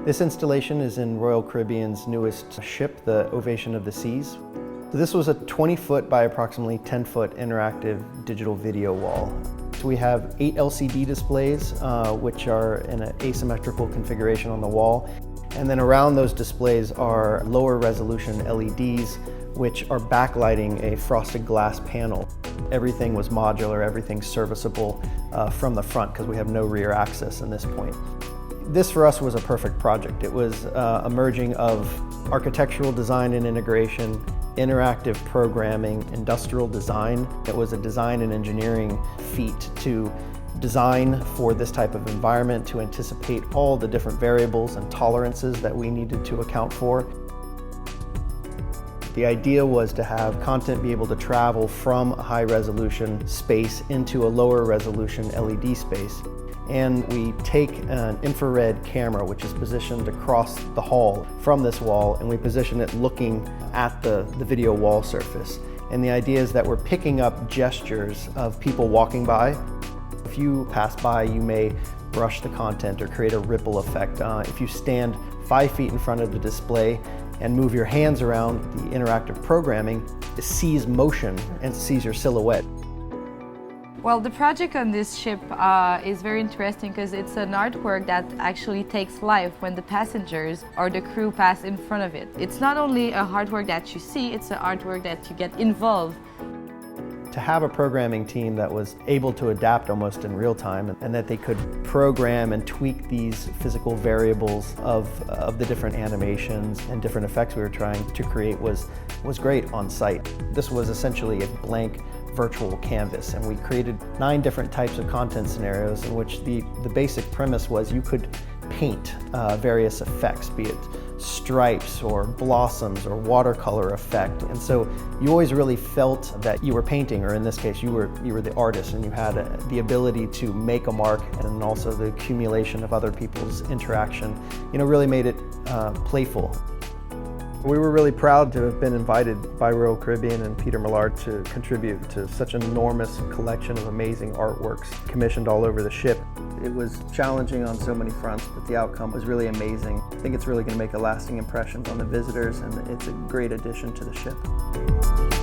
This installation is in Royal Caribbean's newest ship, the Ovation of the Seas. So this was a 20-foot by approximately 10-foot interactive digital video wall. So we have 8 LCD displays, which are in an asymmetrical configuration on the wall. And then around those displays are lower resolution LEDs, which are backlighting a frosted glass panel. Everything was modular, everything's serviceable from the front because we have no rear access in this point. This for us was a perfect project. It was a merging of architectural design and integration, interactive programming, industrial design. It was a design and engineering feat to design for this type of environment, to anticipate all the different variables and tolerances that we needed to account for. The idea was to have content be able to travel from a high resolution space into a lower resolution LED space. And we take an infrared camera, which is positioned across the hall from this wall, and we position it looking at the video wall surface. And the idea is that we're picking up gestures of people walking by. If you pass by, you may brush the content or create a ripple effect. If you stand 5 feet in front of the display and move your hands around, the interactive programming sees motion and sees your silhouette. Well, the project on this ship is very interesting because it's an artwork that actually takes life when the passengers or the crew pass in front of it. It's not only a artwork that you see, it's an artwork that you get involved. To have a programming team that was able to adapt almost in real time and that they could program and tweak these physical variables of the different animations and different effects we were trying to create was great on site. This was essentially a blank virtual canvas, and we created 9 different types of content scenarios in which the basic premise was you could paint various effects, be it stripes or blossoms or watercolor effect. And so you always really felt that you were painting, or in this case you were the artist, and you had the ability to make a mark, and also the accumulation of other people's interaction, really made it playful. We were really proud to have been invited by Royal Caribbean and Peter Millard to contribute to such an enormous collection of amazing artworks commissioned all over the ship. It was challenging on so many fronts, but the outcome was really amazing. I think it's really going to make a lasting impression on the visitors, and it's a great addition to the ship.